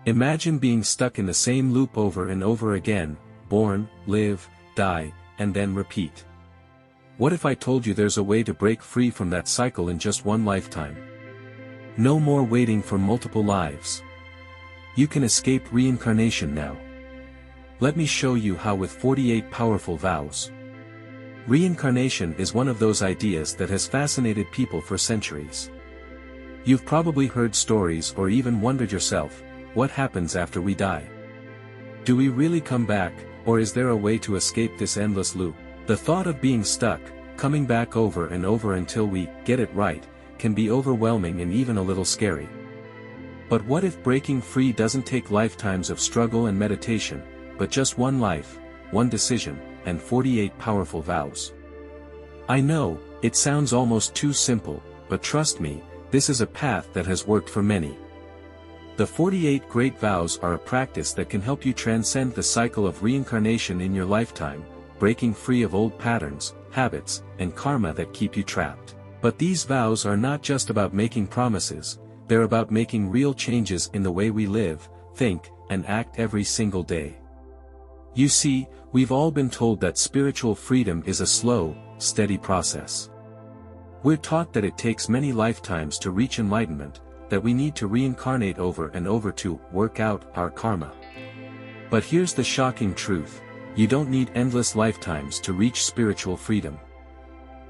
Imagine being stuck in the same loop over and over again, born, live, die, and then repeat. What if I told you there's a way to break free from that cycle in just one lifetime? No more waiting for multiple lives. You can escape reincarnation now. Let me show you how with 48 powerful vows. Reincarnation is one of those ideas that has fascinated people for centuries. You've probably heard stories or even wondered yourself, what happens after we die? Do we really come back, or is there a way to escape this endless loop? The thought of being stuck, coming back over and over until we get it right, can be overwhelming and even a little scary. But what if breaking free doesn't take lifetimes of struggle and meditation, but just one life, one decision, and 48 powerful vows? I know, it sounds almost too simple, but trust me, this is a path that has worked for many. The 48 Great Vows are a practice that can help you transcend the cycle of reincarnation in your lifetime, breaking free of old patterns, habits, and karma that keep you trapped. But these vows are not just about making promises, they're about making real changes in the way we live, think, and act every single day. You see, we've all been told that spiritual freedom is a slow, steady process. We're taught that it takes many lifetimes to reach enlightenment, that we need to reincarnate over and over to work out our karma. But here's the shocking truth, you don't need endless lifetimes to reach spiritual freedom.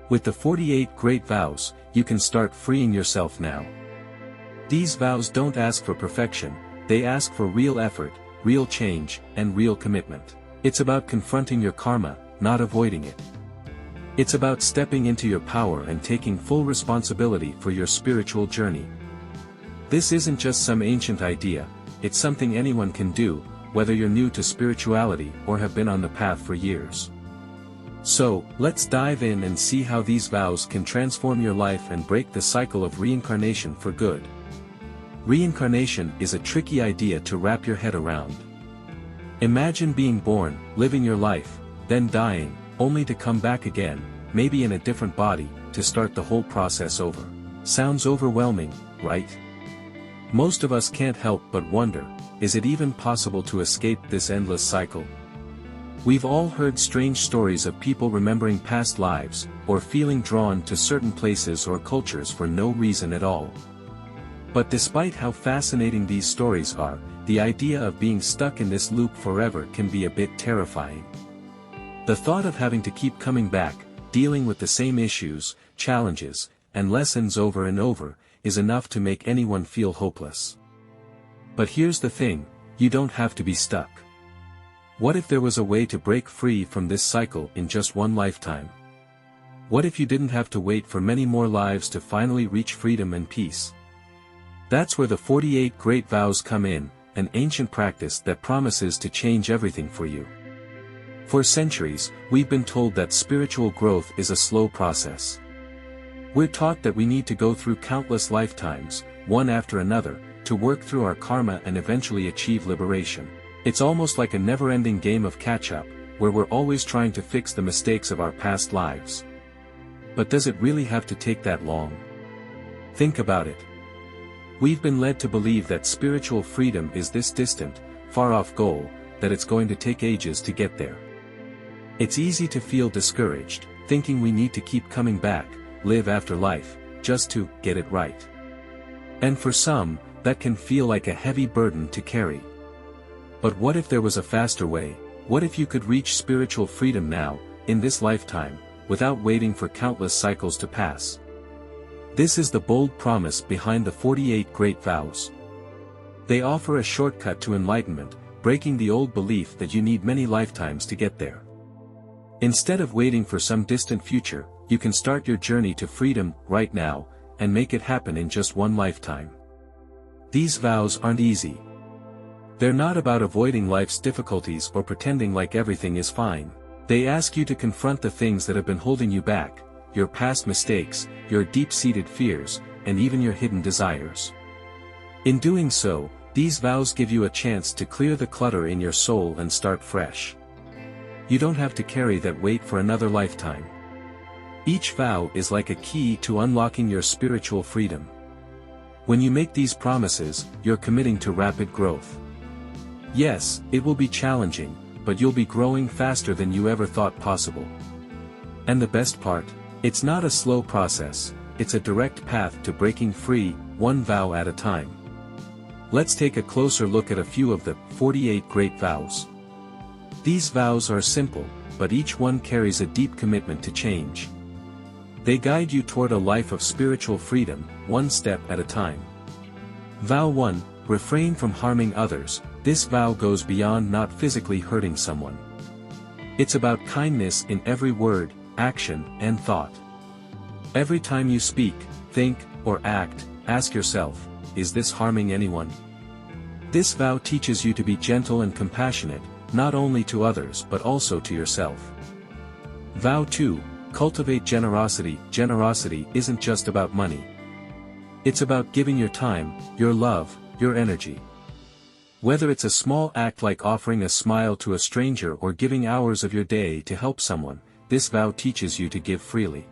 With the 48 Great Vows, you can start freeing yourself now. These vows don't ask for perfection, they ask for real effort, real change, and real commitment. It's about confronting your karma, not avoiding it. It's about stepping into your power and taking full responsibility for your spiritual journey. This isn't just some ancient idea, it's something anyone can do, whether you're new to spirituality or have been on the path for years. So, let's dive in and see how these vows can transform your life and break the cycle of reincarnation for good. Reincarnation is a tricky idea to wrap your head around. Imagine being born, living your life, then dying, only to come back again, maybe in a different body, to start the whole process over. Sounds overwhelming, right? Most of us can't help but wonder, is it even possible to escape this endless cycle? We've all heard strange stories of people remembering past lives, or feeling drawn to certain places or cultures for no reason at all. But despite how fascinating these stories are, the idea of being stuck in this loop forever can be a bit terrifying. The thought of having to keep coming back, dealing with the same issues, challenges, and lessons over and over, is enough to make anyone feel hopeless. But here's the thing, you don't have to be stuck. What if there was a way to break free from this cycle in just one lifetime? What if you didn't have to wait for many more lives to finally reach freedom and peace? That's where the 48 Great Vows come in, an ancient practice that promises to change everything for you. For centuries, we've been told that spiritual growth is a slow process. We're taught that we need to go through countless lifetimes, one after another, to work through our karma and eventually achieve liberation. It's almost like a never-ending game of catch-up, where we're always trying to fix the mistakes of our past lives. But does it really have to take that long? Think about it. We've been led to believe that spiritual freedom is this distant, far-off goal, that it's going to take ages to get there. It's easy to feel discouraged, thinking we need to keep coming back, live after life, just to get it right. And for some, that can feel like a heavy burden to carry. But what if there was a faster way? What if you could reach spiritual freedom now, in this lifetime, without waiting for countless cycles to pass? This is the bold promise behind the 48 Great Vows. They offer a shortcut to enlightenment, breaking the old belief that you need many lifetimes to get there. Instead of waiting for some distant future, you can start your journey to freedom right now, and make it happen in just one lifetime. These vows aren't easy. They're not about avoiding life's difficulties or pretending like everything is fine. They ask you to confront the things that have been holding you back, your past mistakes, your deep-seated fears, and even your hidden desires. In doing so, these vows give you a chance to clear the clutter in your soul and start fresh. You don't have to carry that weight for another lifetime. Each vow is like a key to unlocking your spiritual freedom. When you make these promises, you're committing to rapid growth. Yes, it will be challenging, but you'll be growing faster than you ever thought possible. And the best part? It's not a slow process, it's a direct path to breaking free, one vow at a time. Let's take a closer look at a few of the 48 Great Vows. These vows are simple, but each one carries a deep commitment to change. They guide you toward a life of spiritual freedom, one step at a time. Vow 1, refrain from harming others. This vow goes beyond not physically hurting someone. It's about kindness in every word, action, and thought. Every time you speak, think, or act, ask yourself, is this harming anyone? This vow teaches you to be gentle and compassionate, not only to others but also to yourself. Vow 2, cultivate generosity. Generosity isn't just about money. It's about giving your time, your love, your energy. Whether it's a small act like offering a smile to a stranger or giving hours of your day to help someone, this vow teaches you to give freely.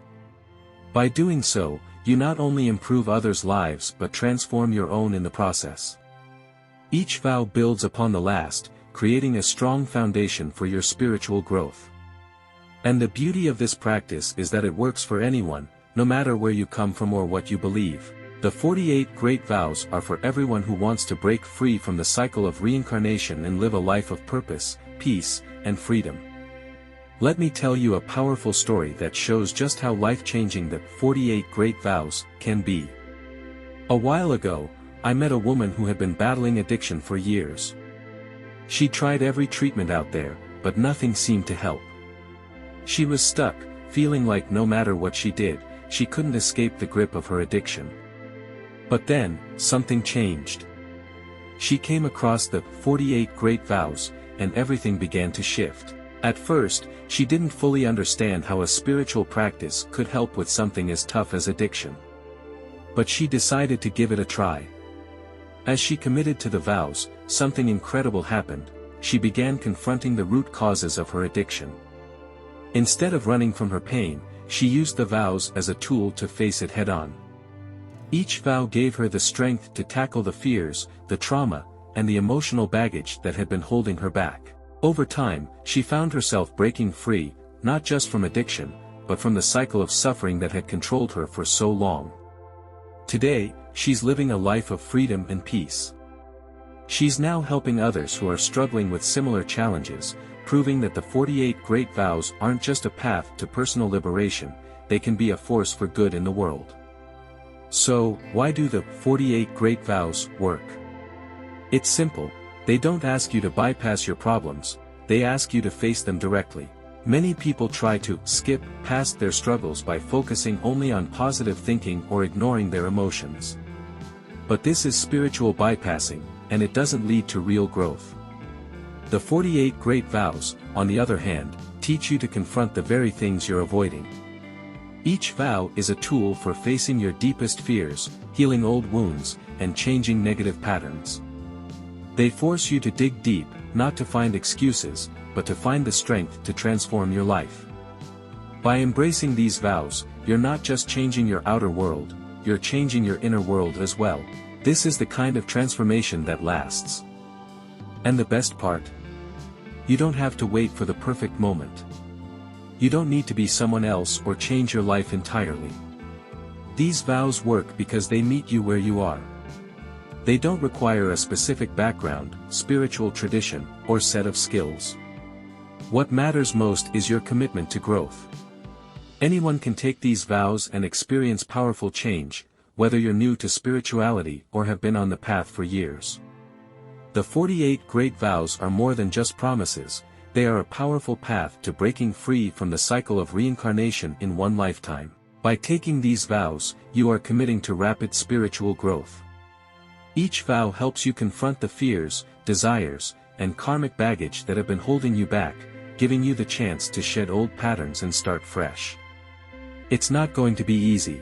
By doing so, you not only improve others' lives but transform your own in the process. Each vow builds upon the last, creating a strong foundation for your spiritual growth. And the beauty of this practice is that it works for anyone, no matter where you come from or what you believe. The 48 Great Vows are for everyone who wants to break free from the cycle of reincarnation and live a life of purpose, peace, and freedom. Let me tell you a powerful story that shows just how life-changing the 48 Great Vows can be. A while ago, I met a woman who had been battling addiction for years. She tried every treatment out there, but nothing seemed to help. She was stuck, feeling like no matter what she did, she couldn't escape the grip of her addiction. But then, something changed. She came across the 48 Great Vows, and everything began to shift. At first, she didn't fully understand how a spiritual practice could help with something as tough as addiction. But she decided to give it a try. As she committed to the vows, something incredible happened. She began confronting the root causes of her addiction. Instead of running from her pain, she used the vows as a tool to face it head-on. Each vow gave her the strength to tackle the fears, the trauma, and the emotional baggage that had been holding her back. Over time, she found herself breaking free, not just from addiction, but from the cycle of suffering that had controlled her for so long. Today, she's living a life of freedom and peace. She's now helping others who are struggling with similar challenges, proving that the 48 Great Vows aren't just a path to personal liberation, they can be a force for good in the world. So, why do the 48 Great Vows work? It's simple. They don't ask you to bypass your problems, they ask you to face them directly. Many people try to skip past their struggles by focusing only on positive thinking or ignoring their emotions. But this is spiritual bypassing, and it doesn't lead to real growth. The 48 Great Vows, on the other hand, teach you to confront the very things you're avoiding. Each vow is a tool for facing your deepest fears, healing old wounds, and changing negative patterns. They force you to dig deep, not to find excuses, but to find the strength to transform your life. By embracing these vows, you're not just changing your outer world, you're changing your inner world as well. This is the kind of transformation that lasts. And the best part? You don't have to wait for the perfect moment. You don't need to be someone else or change your life entirely. These vows work because they meet you where you are. They don't require a specific background, spiritual tradition, or set of skills. What matters most is your commitment to growth. Anyone can take these vows and experience powerful change, whether you're new to spirituality or have been on the path for years. The 48 Great Vows are more than just promises, they are a powerful path to breaking free from the cycle of reincarnation in one lifetime. By taking these vows, you are committing to rapid spiritual growth. Each vow helps you confront the fears, desires, and karmic baggage that have been holding you back, giving you the chance to shed old patterns and start fresh. It's not going to be easy.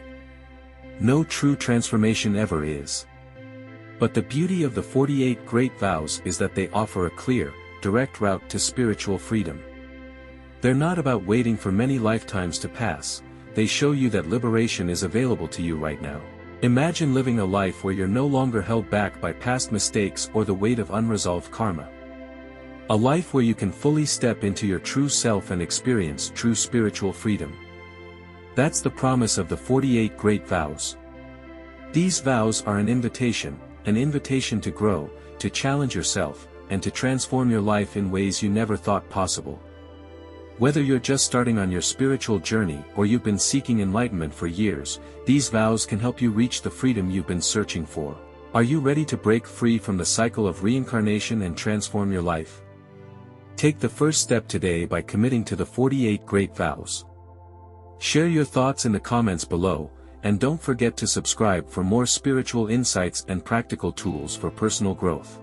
No true transformation ever is. But the beauty of the 48 Great Vows is that they offer a clear, direct route to spiritual freedom. They're not about waiting for many lifetimes to pass, they show you that liberation is available to you right now. Imagine living a life where you're no longer held back by past mistakes or the weight of unresolved karma. A life where you can fully step into your true self and experience true spiritual freedom. That's the promise of the 48 Great Vows. These vows are an invitation to grow, to challenge yourself, and to transform your life in ways you never thought possible. Whether you're just starting on your spiritual journey or you've been seeking enlightenment for years, these vows can help you reach the freedom you've been searching for. Are you ready to break free from the cycle of reincarnation and transform your life? Take the first step today by committing to the 48 Great Vows. Share your thoughts in the comments below, and don't forget to subscribe for more spiritual insights and practical tools for personal growth.